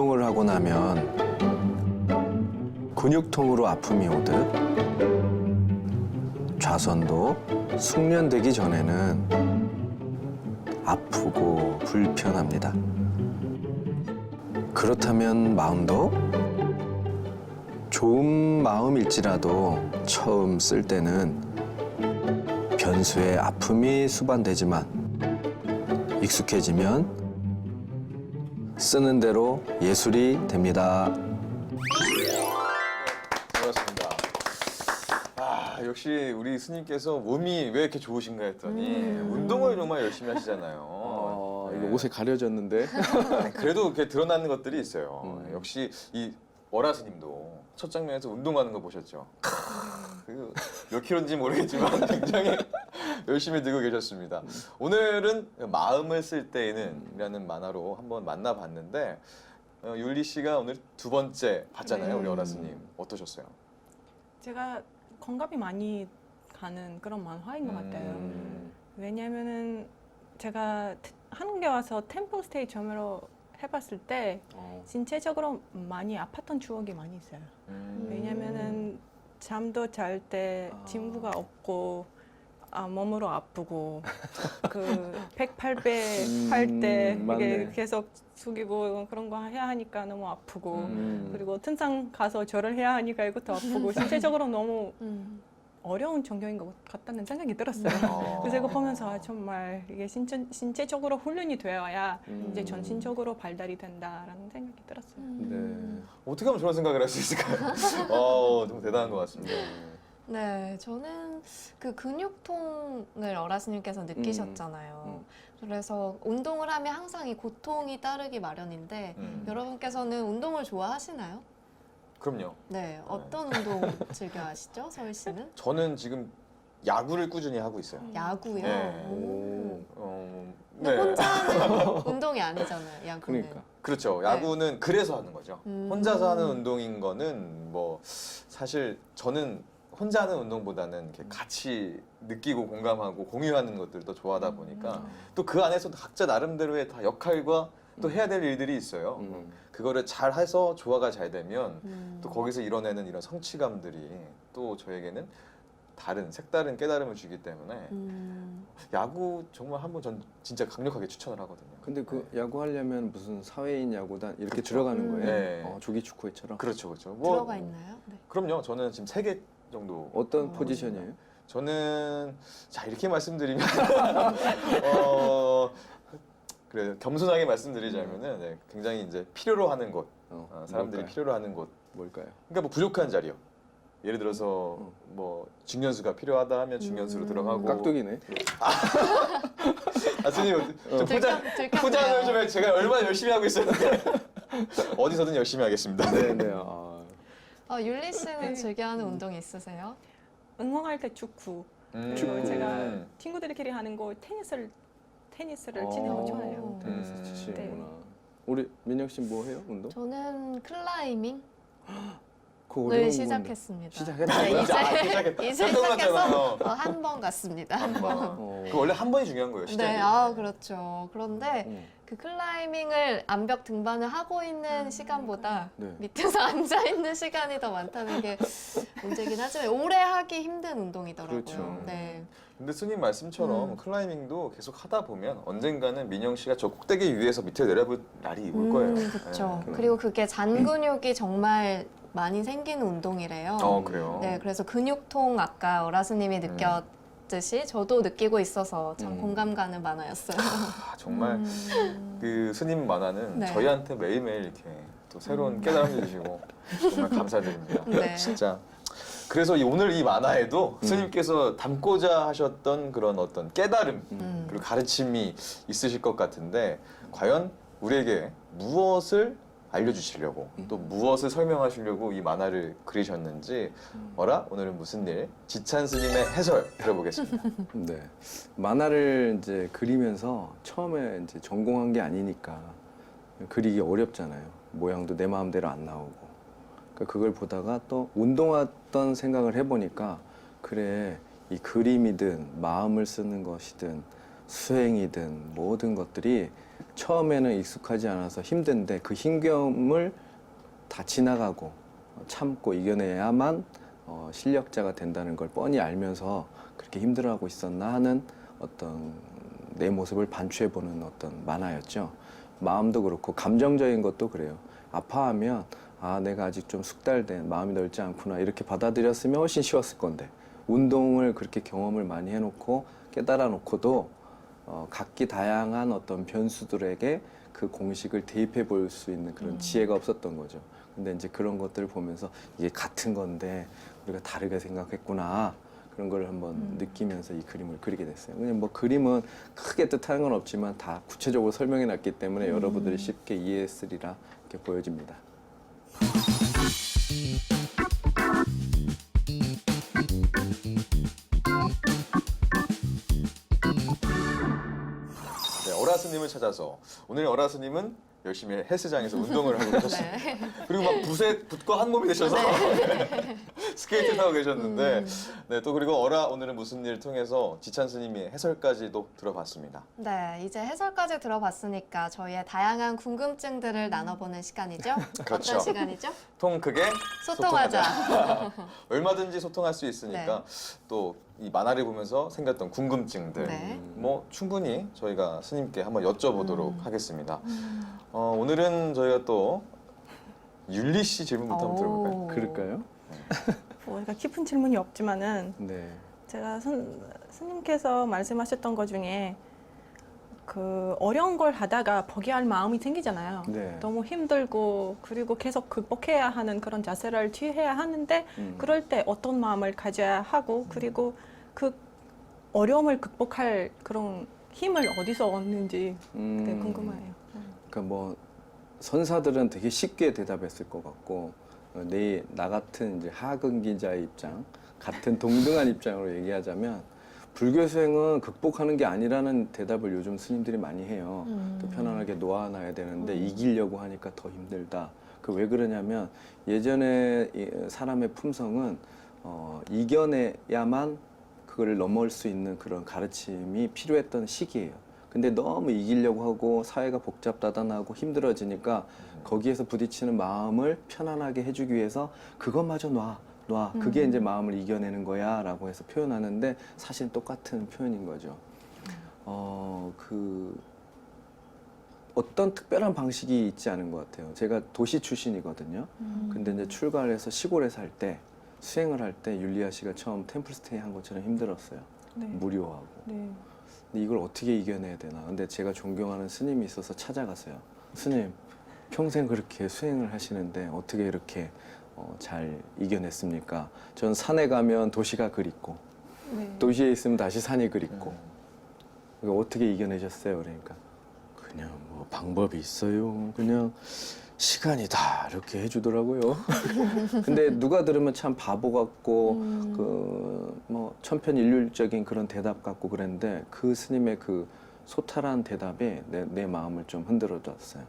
운동을 하고 나면 근육통으로 아픔이 오듯 좌선도 숙련되기 전에는 아프고 불편합니다. 그렇다면 마음도 좋은 마음일지라도 처음 쓸 때는 변수의 아픔이 수반되지만 익숙해지면 쓰는 대로 예술이 됩니다. 반갑습니다. 역시 우리 스님께서 몸이 왜 이렇게 좋으신가 했더니 운동을 정말 열심히 하시잖아요. 이거 옷에 가려졌는데. 그래도 이렇게 드러나는 것들이 있어요. 역시 이 월화 스님도 첫 장면에서 운동하는 거 보셨죠? 몇 킬로인지 모르겠지만 굉장히 열심히 들고 계셨습니다. 오늘은 마음을 쓸 때에는 이라는 만화로 한번 만나봤는데 율리 씨가 오늘 두 번째 봤잖아요. 우리 월화 스님. 어떠셨어요? 제가 공감이 많이 가는 그런 만화인 것 같아요. 왜냐면은 제가 한국에 와서 템플 스테이 처음으로 해봤을 때 신체적으로 많이 아팠던 추억이 많이 있어요. 왜냐면은 잠도 잘 때 친구가 없고 몸으로 아프고 그 108배 할 때 이게 계속 숙이고 그런 거 해야 하니까 너무 아프고 그리고 등산 가서 절을 해야 하니까 이것도 아프고 신체적으로 너무 어려운 전경인 것 같다는 생각이 들었어요. 그래서 이거 보면서 정말 이게 신체적으로 훈련이 되어야 이제 전신적으로 발달이 된다라는 생각이 들었어요. 네. 어떻게 하면 저런 생각을 할 수 있을까요? 좀 대단한 것 같습니다. 네, 저는 그 근육통을 어라스님께서 느끼셨잖아요. 그래서 운동을 하면 항상 이 고통이 따르기 마련인데 여러분께서는 운동을 좋아하시나요? 그럼요. 네, 어떤 운동 즐겨 하시죠, 서희 씨는? 저는 지금 야구를 꾸준히 하고 있어요. 야구요? 네. 오. 네. 근데 혼자 하는 운동이 아니잖아요, 야구는. 그러니까. 그렇죠. 네. 야구는 그래서 하는 거죠. 혼자서 하는 운동인 거는 뭐 사실 저는 혼자 하는 운동보다는 이렇게 같이 느끼고 공감하고 공유하는 것들을 더 좋아하다 보니까 또 그 안에서도 각자 나름대로의 다 역할과 또 해야 될 일들이 있어요. 그거를 잘 해서 조화가 잘 되면 또 거기서 이뤄내는 이런 성취감들이 또 저에게는 다른 색다른 깨달음을 주기 때문에 야구 정말 한번 전 진짜 강력하게 추천을 하거든요. 근데 그 네. 야구 하려면 무슨 사회인 야구단 이렇게 그쵸. 들어가는 거예요? 네. 조기 축구회처럼? 그렇죠, 그렇죠. 들어가 있나요? 네. 그럼요. 저는 지금 3개 정도. 어떤 포지션이에요? 저는 자 이렇게 말씀드리면 그래 겸손하게 말씀드리자면은 네, 굉장히 이제 필요로 하는 곳, 사람들이 뭘까요? 필요로 하는 곳. 뭘까요? 그러니까 뭐 부족한 자리요. 예를 들어서 뭐 중견수가 필요하다 하면 중견수로 들어가고. 깍두기네. 스님 좀 들켰네요. 포장을 좀 해. 제가 얼마나 열심히 하고 있었는데 어디서든 열심히 하겠습니다. 네네. 율리 씨는 즐겨하는 운동이 있으세요? 응원할 때 축구. 그리고 축구. 제가 친구들끼리 하는 거 테니스를 치는 거 좋아해요. 테니스 치시는구나. 우리 민영 씨 뭐 해요? 운동? 저는 클라이밍 그거 을 어려운 시작했습니다. 시작했다고요? 네, 이제 깜짝 시작해서 놀랐잖아요. 한 번 갔습니다. 그 원래 한 번이 중요한 거예요. 시작이. 네, 그렇죠. 그런데 그 클라이밍을 암벽 등반을 하고 있는 시간보다 네. 밑에서 앉아 있는 시간이 더 많다는 게 문제긴 하지만 오래 하기 힘든 운동이더라고요. 그렇죠. 네. 근데 스님 말씀처럼 클라이밍도 계속 하다 보면 언젠가는 민영 씨가 저 꼭대기 위에서 밑에 내려볼 날이 올 거예요. 그렇죠. 네. 그리고 그게 잔 근육이 정말 많이 생기는 운동이래요. 그래요. 네, 그래서 근육통 아까 어라스님이 느꼈듯이 저도 느끼고 있어서 참 공감 가는 만화였어요. 정말 그 스님 만화는 네. 저희한테 매일매일 이렇게 또 새로운 깨달음을 주시고 정말 감사드립니다. 네. 진짜. 그래서 오늘 이 만화에도 스님께서 담고자 하셨던 그런 어떤 깨달음 그리고 가르침이 있으실 것 같은데 과연 우리에게 무엇을 알려주시려고 또 무엇을 설명하시려고 이 만화를 그리셨는지 오늘은 무슨 일? 지찬 스님의 해설 들어보겠습니다. 네. 만화를 이제 그리면서 처음에 이제 전공한 게 아니니까 그리기 어렵잖아요. 모양도 내 마음대로 안 나오고. 그러니까 그걸 보다가 또 운동했던 생각을 해보니까 그래, 이 그림이든 마음을 쓰는 것이든 수행이든 모든 것들이 처음에는 익숙하지 않아서 힘든데 그 힘겨움을 다 지나가고 참고 이겨내야만 실력자가 된다는 걸 뻔히 알면서 그렇게 힘들어하고 있었나 하는 어떤 내 모습을 반추해보는 어떤 만화였죠. 마음도 그렇고 감정적인 것도 그래요. 아파하면 아 내가 아직 좀 숙달된 마음이 넓지 않구나 이렇게 받아들였으면 훨씬 쉬웠을 건데 운동을 그렇게 경험을 많이 해놓고 깨달아 놓고도 각기 다양한 어떤 변수들에게 그 공식을 대입해 볼 수 있는 그런 지혜가 없었던 거죠. 근데 이제 그런 것들을 보면서 이게 같은 건데 우리가 다르게 생각했구나 그런 걸 한번 느끼면서 이 그림을 그리게 됐어요. 그냥 뭐 그림은 크게 뜻하는 건 없지만 다 구체적으로 설명해 놨기 때문에 여러분들이 쉽게 이해했으리라 이렇게 보여집니다. 네, 어라스님을 찾아서 오늘 어라스님은 열심히 헬스장에서 운동을 하고 계셨습니다. 네. 그리고 막 붓과 한 몸이 되셔서 스케이트 타고 계셨는데 네, 또 그리고 오늘은 무슨 일을 통해서 지찬 스님의 해설까지도 들어봤습니다. 네, 이제 해설까지 들어봤으니까 저희의 다양한 궁금증들을 나눠보는 시간이죠. 그렇죠. 어떤 시간이죠? 통 크게 소통하자. 얼마든지 소통할 수 있으니까 또 이 만화를 보면서 생겼던 궁금증들 네. 뭐 충분히 저희가 스님께 한번 여쭤보도록 하겠습니다. 오늘은 저희가 또 율리 씨 질문부터 한번 들어볼까요? 오. 그럴까요? 뭐 깊은 질문이 없지만은 네. 제가 스님께서 말씀하셨던 것 중에 그 어려운 걸 하다가 포기할 마음이 생기잖아요. 네. 너무 힘들고 그리고 계속 극복해야 하는 그런 자세를 취해야 하는데 그럴 때 어떤 마음을 가져야 하고 그리고 그 어려움을 극복할 그런 힘을 어디서 얻는지 되게 궁금해요. 그러니까 뭐 선사들은 되게 쉽게 대답했을 것 같고 나 같은 이제 하근기자의 입장, 같은 동등한 입장으로 얘기하자면 불교 수행은 극복하는 게 아니라는 대답을 요즘 스님들이 많이 해요. 또 편안하게 놓아놔야 되는데 이기려고 하니까 더 힘들다. 그 왜 그러냐면 예전에 사람의 품성은 이겨내야만 그거를 넘을 수 있는 그런 가르침이 필요했던 시기예요. 근데 너무 이기려고 하고 사회가 복잡다단하고 힘들어지니까 거기에서 부딪히는 마음을 편안하게 해주기 위해서 그것마저 놔. 그게 이제 마음을 이겨내는 거야 라고 해서 표현하는데 사실 똑같은 표현인 거죠. 어떤 특별한 방식이 있지 않은 것 같아요. 제가 도시 출신이거든요. 근데 이제 출가를 해서 시골에 살 때 수행을 할 때 율리아 씨가 처음 템플스테이 한 것처럼 힘들었어요. 네. 무료하고. 네. 근데 이걸 어떻게 이겨내야 되나. 근데 제가 존경하는 스님이 있어서 찾아갔어요. 스님, 평생 그렇게 수행을 하시는데 어떻게 이렇게 잘 이겨냈습니까? 전 산에 가면 도시가 그립고 네. 도시에 있으면 다시 산이 그립고 그러니까 어떻게 이겨내셨어요? 그러니까 그냥 뭐 방법이 있어요. 그냥 시간이다 이렇게 해주더라고요. 근데 누가 들으면 참 바보 같고 그 뭐 천편일률적인 그런 대답 같고 그랬는데 그 스님의 그 소탈한 대답에 내 마음을 좀 흔들어줬어요.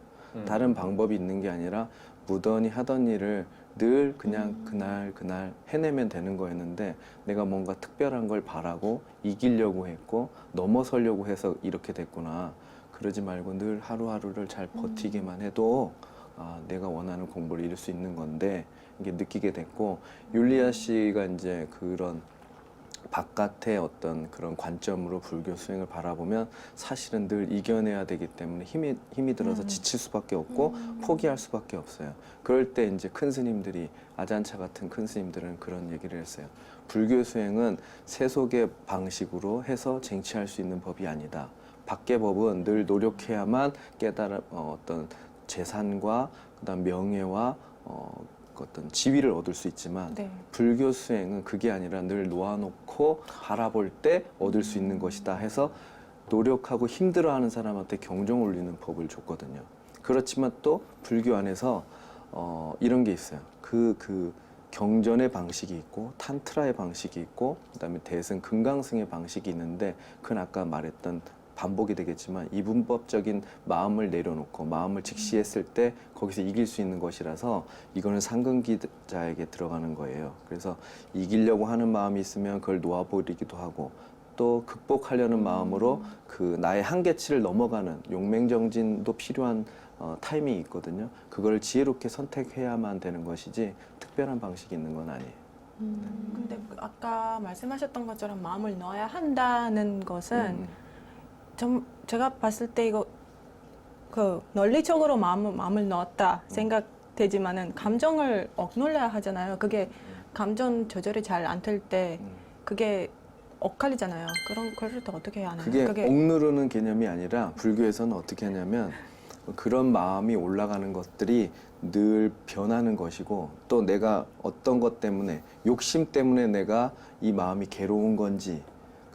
다른 방법이 있는 게 아니라 무던히 하던 일을 늘 그냥 그날 해내면 되는 거였는데 내가 뭔가 특별한 걸 바라고 이기려고 했고 넘어서려고 해서 이렇게 됐구나. 그러지 말고 늘 하루하루를 잘 버티기만 해도 내가 원하는 공부를 이룰 수 있는 건데 이게 느끼게 됐고 율리아 씨가 이제 그런 바깥의 어떤 그런 관점으로 불교 수행을 바라보면 사실은 늘 이겨내야 되기 때문에 힘이 들어서 지칠 수밖에 없고 포기할 수밖에 없어요. 그럴 때 이제 큰 스님들이 아잔차 같은 큰 스님들은 그런 얘기를 했어요. 불교 수행은 세속의 방식으로 해서 쟁취할 수 있는 법이 아니다. 밖의 법은 늘 노력해야만 깨달아 어떤 재산과 그다음 명예와 어떤 지위를 얻을 수 있지만 네. 불교 수행은 그게 아니라 늘 놓아놓고 바라볼 때 얻을 수 있는 것이다 해서 노력하고 힘들어하는 사람한테 경종 울리는 법을 줬거든요. 그렇지만 또 불교 안에서 이런 게 있어요. 그 경전의 방식이 있고 탄트라의 방식이 있고 그다음에 대승 금강승의 방식이 있는데 그건 아까 말했던 반복이 되겠지만 이분법적인 마음을 내려놓고 마음을 직시했을 때 거기서 이길 수 있는 것이라서 이거는 상근기자에게 들어가는 거예요. 그래서 이기려고 하는 마음이 있으면 그걸 놓아버리기도 하고 또 극복하려는 마음으로 그 나의 한계치를 넘어가는 용맹정진도 필요한 타이밍이 있거든요. 그걸 지혜롭게 선택해야만 되는 것이지 특별한 방식이 있는 건 아니에요. 근데 아까 말씀하셨던 것처럼 마음을 넣어야 한다는 것은 제가 봤을 때 이거 그 논리적으로 마음을 넣었다 생각되지만은 감정을 억눌러야 하잖아요. 그게 감정 조절이 잘 안 될 때 그게 엇갈리잖아요. 그럴 때 어떻게 해야 하나요? 그게 억누르는 개념이 아니라 불교에서는 어떻게 하냐면 그런 마음이 올라가는 것들이 늘 변하는 것이고 또 내가 어떤 것 때문에 욕심 때문에 내가 이 마음이 괴로운 건지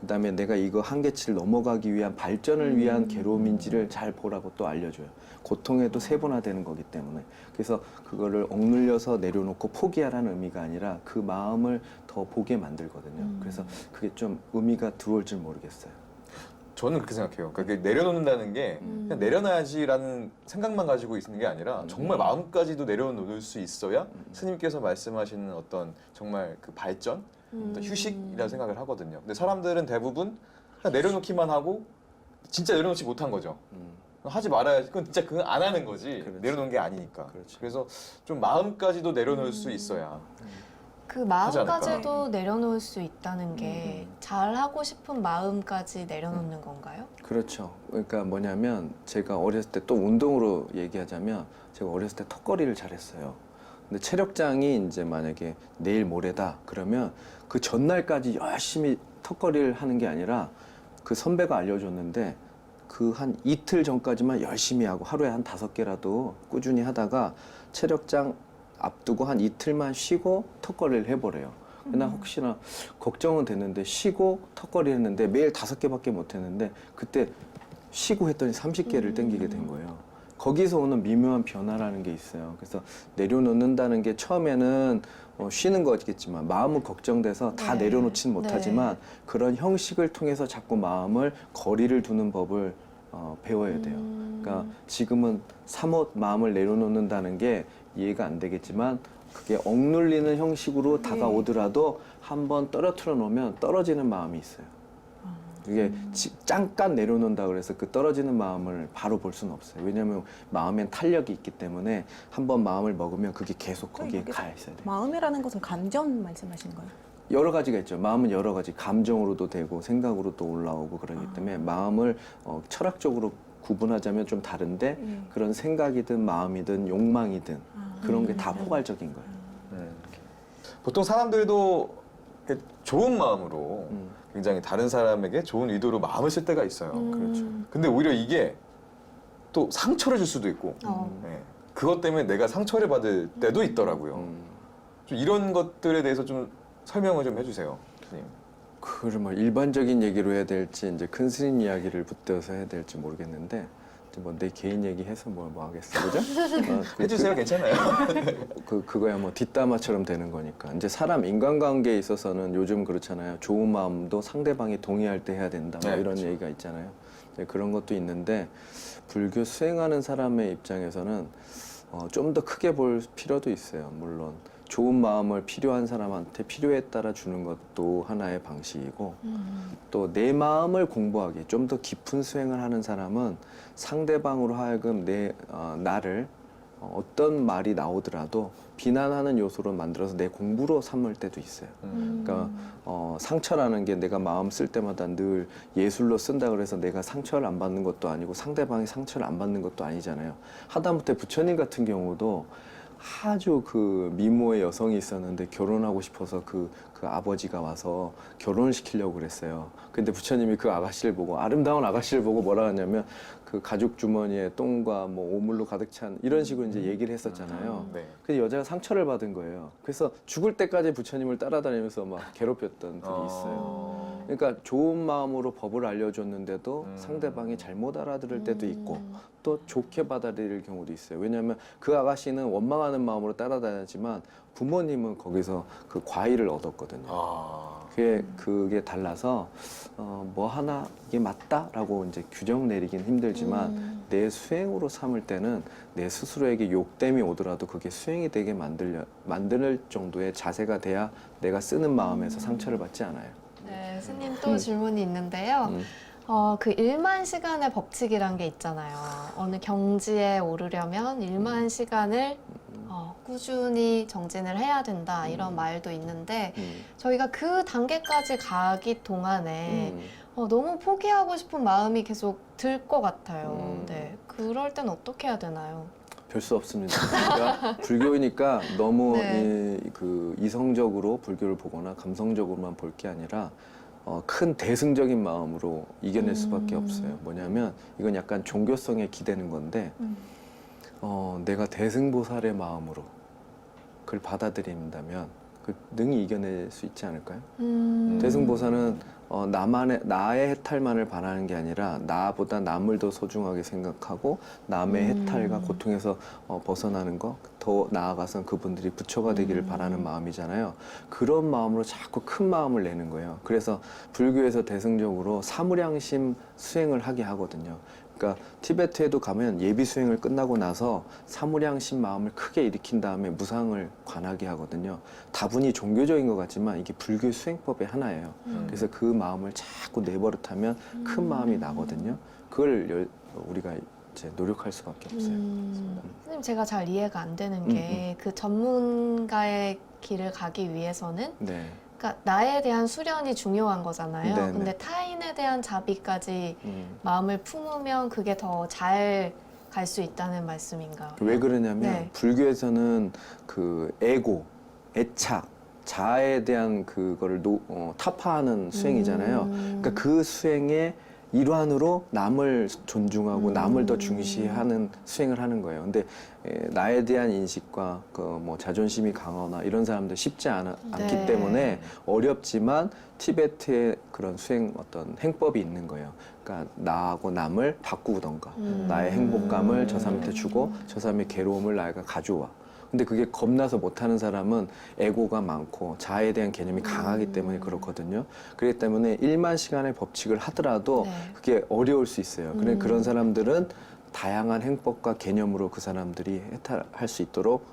그다음에 내가 이거 한계치를 넘어가기 위한 발전을 위한 괴로움인지를 잘 보라고 또 알려줘요. 고통에도 세분화되는 거기 때문에. 그래서 그거를 억눌려서 내려놓고 포기하라는 의미가 아니라 그 마음을 더 보게 만들거든요. 그래서 그게 좀 의미가 들어올 줄 모르겠어요. 저는 그렇게 생각해요. 그러니까 내려놓는다는 게 그냥 내려놔야지라는 생각만 가지고 있는 게 아니라 정말 마음까지도 내려놓을 수 있어야 스님께서 말씀하시는 어떤 정말 그 발전, 어떤 휴식이라고 생각을 하거든요. 근데 사람들은 대부분 그냥 내려놓기만 하고 진짜 내려놓지 못한 거죠. 하지 말아야지. 그건 진짜 그건 안 하는 거지. 그렇지. 내려놓은 게 아니니까. 그렇지. 그래서 좀 마음까지도 내려놓을 수 있어야. 그 하지 않을까? 마음까지도 내려놓을 수 있다는 게 잘하고 싶은 마음까지 내려놓는 건가요? 그렇죠. 그러니까 뭐냐면 제가 어렸을 때 또 운동으로 얘기하자면 제가 어렸을 때 턱걸이를 잘했어요. 근데 체력장이 이제 만약에 내일 모레다 그러면 그 전날까지 열심히 턱걸이를 하는 게 아니라 그 선배가 알려줬는데 그 한 이틀 전까지만 열심히 하고 하루에 한 5개라도 꾸준히 하다가 체력장 앞두고 한 이틀만 쉬고 턱걸이를 해보래요. 나 혹시나 걱정은 됐는데 쉬고 턱걸이 했는데 매일 5개밖에 못 했는데 그때 쉬고 했더니 30개를 땡기게 된 거예요. 거기서 오는 미묘한 변화라는 게 있어요. 그래서 내려놓는다는 게 처음에는 쉬는 거겠지만 마음은 걱정돼서 다 네. 내려놓지는 못하지만 네. 그런 형식을 통해서 자꾸 마음을 거리를 두는 법을 배워야 돼요. 그러니까 지금은 사뭇 마음을 내려놓는다는 게 이해가 안 되겠지만 그게 억눌리는 형식으로 다가오더라도 한번 떨어뜨려 놓으면 떨어지는 마음이 있어요. 그게 잠깐 내려놓는다 그래서 그 떨어지는 마음을 바로 볼 수는 없어요. 왜냐하면 마음엔 탄력이 있기 때문에 한번 마음을 먹으면 그게 계속 거기에 여기서 가 있어야 돼요. 마음이라는 것은 감정 말씀하시는 거예요? 여러 가지가 있죠. 마음은 여러 가지 감정으로도 되고 생각으로도 올라오고 그러기 때문에 마음을 철학적으로 구분하자면 좀 다른데 그런 생각이든 마음이든 욕망이든 그런 게 다 포괄적인 거예요. 보통 사람들도 이렇게 좋은 마음으로 음. 굉장히 다른 사람에게 좋은 의도로 마음을 쓸 때가 있어요. 그렇죠. 근데 오히려 이게 또 상처를 줄 수도 있고 네. 그것 때문에 내가 상처를 받을 때도 있더라고요. 좀 이런 것들에 대해서 좀 설명을 좀 해주세요, 스님. 그걸 뭐 일반적인 얘기로 해야 될지 이제 큰 스님 이야기를 붙여서 해야 될지 모르겠는데 뭐 내 개인 얘기해서 뭐 하겠어, 그죠? 해주세요, 괜찮아요. 그거야 뭐 뒷담화처럼 되는 거니까. 이제 사람 인간관계에 있어서는 요즘 그렇잖아요. 좋은 마음도 상대방이 동의할 때 해야 된다. 뭐 네, 이런 그렇죠. 얘기가 있잖아요. 이제 그런 것도 있는데 불교 수행하는 사람의 입장에서는 좀 더 크게 볼 필요도 있어요. 물론 좋은 마음을 필요한 사람한테 필요에 따라 주는 것도 하나의 방식이고 또 내 마음을 공부하기 좀 더 깊은 수행을 하는 사람은 상대방으로 하여금 나를 어떤 말이 나오더라도 비난하는 요소로 만들어서 내 공부로 삼을 때도 있어요. 그러니까 상처라는 게 내가 마음 쓸 때마다 늘 예술로 쓴다 그래서 내가 상처를 안 받는 것도 아니고 상대방이 상처를 안 받는 것도 아니잖아요. 하다못해 부처님 같은 경우도 아주 그 미모의 여성이 있었는데 결혼하고 싶어서 그 아버지가 와서 결혼을 시키려고 그랬어요. 근데 부처님이 그 아가씨를 보고 아름다운 아가씨를 보고 뭐라 하냐면 그 가죽 주머니에 똥과 뭐 오물로 가득 찬 이런 식으로 이제 얘기를 했었잖아요. 네. 근데 여자가 상처를 받은 거예요. 그래서 죽을 때까지 부처님을 따라다니면서 막 괴롭혔던 분이 있어요. 그러니까 좋은 마음으로 법을 알려줬는데도 상대방이 잘못 알아들을 때도 있고 또 좋게 받아들일 경우도 있어요. 왜냐하면 그 아가씨는 원망하는 마음으로 따라다녔지만 부모님은 거기서 그 과일을 얻었거든요. 그게 달라서 뭐 하나 이게 맞다라고 이제 규정 내리긴 힘들지만 내 수행으로 삼을 때는 내 스스로에게 욕됨이 오더라도 그게 수행이 되게 만들 정도의 자세가 돼야 내가 쓰는 마음에서 상처를 받지 않아요. 네, 스님 또 질문이 있는데요. 그 1만 시간의 법칙이란 게 있잖아요. 어느 경지에 오르려면 1만 시간을 꾸준히 정진을 해야 된다 이런 말도 있는데 저희가 그 단계까지 가기 동안에 너무 포기하고 싶은 마음이 계속 들 것 같아요. 네, 그럴 땐 어떻게 해야 되나요? 별 수 없습니다. 그러니까 불교이니까 너무 네. 그 이성적으로 불교를 보거나 감성적으로만 볼 게 아니라 큰 대승적인 마음으로 이겨낼 수밖에 없어요. 뭐냐면 이건 약간 종교성에 기대는 건데 내가 대승보살의 마음으로 그걸 받아들인다면 그 능히 이겨낼 수 있지 않을까요? 대승보살은 나의 해탈만을 바라는 게 아니라 나보다 남을 더 소중하게 생각하고 남의 해탈과 고통에서 벗어나는 거, 더 나아가선 그분들이 부처가 되기를 바라는 마음이잖아요. 그런 마음으로 자꾸 큰 마음을 내는 거예요. 그래서 불교에서 대승적으로 사무량심 수행을 하게 하거든요. 그러니까 티베트에도 가면 예비 수행을 끝나고 나서 사무량심 마음을 크게 일으킨 다음에 무상을 관하게 하거든요. 다분히 종교적인 것 같지만 이게 불교 수행법의 하나예요. 그래서 그 마음을 자꾸 내버릇하면 큰 마음이 나거든요. 그걸 우리가 이제 노력할 수밖에 없어요. 선생님, 제가 잘 이해가 안 되는 게 그 전문가의 길을 가기 위해서는 네. 그러니까 나에 대한 수련이 중요한 거잖아요. 네네. 근데 타인에 대한 자비까지 마음을 품으면 그게 더 잘 갈 수 있다는 말씀인가? 왜 그러냐면 네. 불교에서는 그 에고, 애착, 자아에 대한 그거를 타파하는 수행이잖아요. 그러니까 그 수행의 일환으로 남을 존중하고 남을 더 중시하는 수행을 하는 거예요. 근데 나에 대한 인식과 그 뭐 자존심이 강하거나 이런 사람들 쉽지 않기 때문에 어렵지만 티베트의 그런 수행 어떤 행법이 있는 거예요. 그러니까 나하고 남을 바꾸던가 나의 행복감을 저 사람한테 주고 저 사람의 괴로움을 나가 가져와. 근데 그게 겁나서 못하는 사람은 에고가 많고 자아에 대한 개념이 강하기 때문에 그렇거든요. 그렇기 때문에 1만 시간의 법칙을 하더라도 네. 그게 어려울 수 있어요. 그래 그런 사람들은 다양한 행법과 개념으로 그 사람들이 해탈할 수 있도록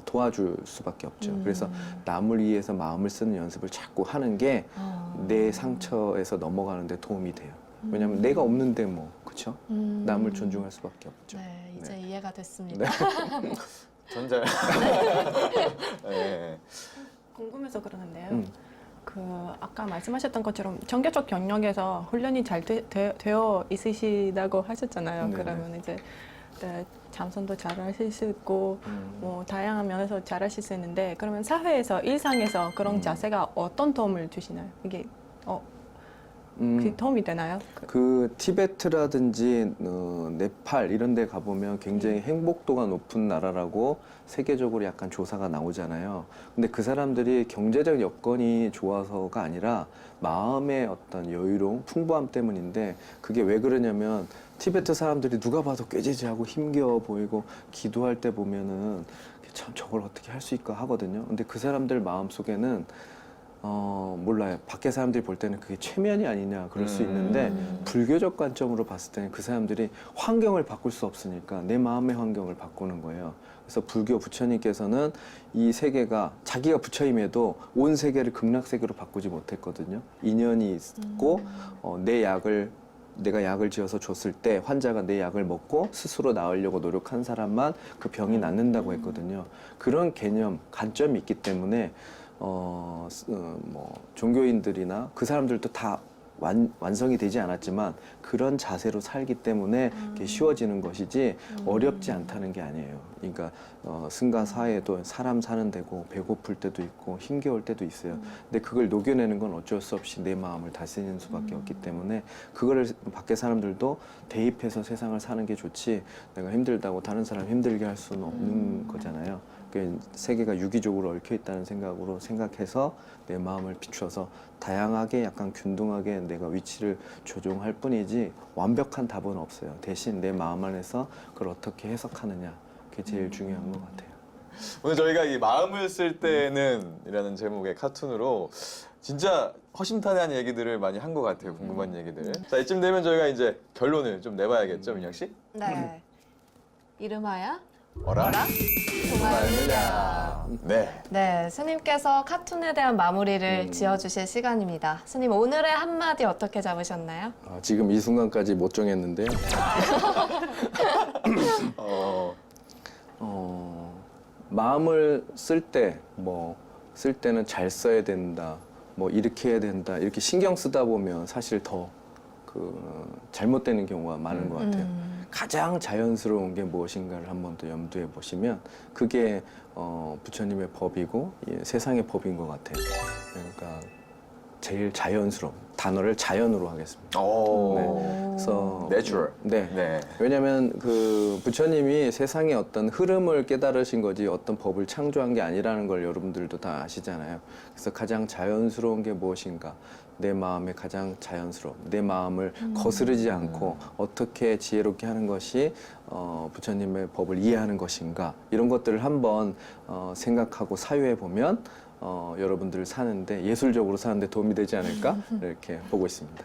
도와줄 수밖에 없죠. 그래서 남을 위해서 마음을 쓰는 연습을 자꾸 하는 게 내 상처에서 넘어가는 데 도움이 돼요. 왜냐하면 내가 없는데 뭐 그렇죠? 남을 존중할 수밖에 없죠. 네, 이제 네. 이해가 됐습니다. 전자요. 네. 궁금해서 그러는데요. 그 아까 말씀하셨던 것처럼 종교적 영역에서 훈련이 잘 되어 있으시다고 하셨잖아요. 네네. 그러면 이제 잠선도 잘 하실 수 있고 뭐 다양한 면에서 잘 하실 수 있는데 그러면 사회에서 일상에서 그런 자세가 어떤 도움을 주시나요? 이게 그게 도움이 되나요? 그 티베트라든지 네팔 이런 데 가보면 굉장히 행복도가 높은 나라라고 세계적으로 약간 조사가 나오잖아요. 근데 그 사람들이 경제적 여건이 좋아서가 아니라 마음의 어떤 여유로움, 풍부함 때문인데 그게 왜 그러냐면 티베트 사람들이 누가 봐도 꾀지지하고 힘겨워 보이고 기도할 때 보면은 참 저걸 어떻게 할 수 있을까 하거든요. 근데 그 사람들 마음 속에는 몰라요. 밖에 사람들이 볼 때는 그게 최면이 아니냐 그럴 수 있는데 불교적 관점으로 봤을 때는 그 사람들이 환경을 바꿀 수 없으니까 내 마음의 환경을 바꾸는 거예요. 그래서 불교 부처님께서는 이 세계가 자기가 부처임에도 온 세계를 극락세계로 바꾸지 못했거든요. 인연이 있고 내가 약을 지어서 줬을 때 환자가 내 약을 먹고 스스로 나으려고 노력한 사람만 그 병이 낫는다고 했거든요. 그런 개념, 관점이 있기 때문에 뭐 종교인들이나 그 사람들도 다 완성이 되지 않았지만 그런 자세로 살기 때문에 이게 쉬워지는 것이지 어렵지 않다는 게 아니에요. 그러니까 승가 사회에도 사람 사는 데고 배고플 때도 있고 힘겨울 때도 있어요. 근데 그걸 녹여내는 건 어쩔 수 없이 내 마음을 다스리는 수밖에 없기 때문에 그거를 밖에 사람들도 대입해서 세상을 사는 게 좋지 내가 힘들다고 다른 사람 힘들게 할 수는 없는 거잖아요. 그 세계가 유기적으로 얽혀 있다는 생각으로 생각해서 내 마음을 비추어서 다양하게 약간 균등하게 내가 위치를 조정할 뿐이지 완벽한 답은 없어요. 대신 내 마음 안에서 그걸 어떻게 해석하느냐 그게 제일 중요한 것 같아요. 오늘 저희가 이 마음을 쓸 때는 이라는 제목의 카툰으로 진짜 허심탄회한 얘기들을 많이 한 것 같아요. 궁금한 얘기들. 자, 이쯤 되면 저희가 이제 결론을 좀 내봐야겠죠, 민혁 씨? 네. 이름하여 어라? 동아일야. 네. 네, 스님께서 카툰에 대한 마무리를 지어주실 시간입니다. 스님, 오늘의 한마디 어떻게 잡으셨나요? 지금 이 순간까지 못 정했는데요. 마음을 쓸 때, 쓸 때는 잘 써야 된다, 이렇게 해야 된다, 이렇게 신경 쓰다 보면 사실 더 잘못되는 경우가 많은 것 같아요. 가장 자연스러운 게 무엇인가를 한 번 더 염두에 보시면 그게 부처님의 법이고 세상의 법인 것 같아요. 그러니까 제일 자연스러운 단어를 자연으로 하겠습니다. 오. 그래서 내추럴. 네. 네. 왜냐하면 그 부처님이 세상의 어떤 흐름을 깨달으신 거지 어떤 법을 창조한 게 아니라는 걸 여러분들도 다 아시잖아요. 그래서 가장 자연스러운 게 무엇인가? 내 마음에 가장 자연스러운 내 마음을 거스르지 않고 어떻게 지혜롭게 하는 것이 부처님의 법을 이해하는 것인가 이런 것들을 한번 생각하고 사유해 보면 여러분들 사는데 예술적으로 사는데 도움이 되지 않을까 이렇게 보고 있습니다.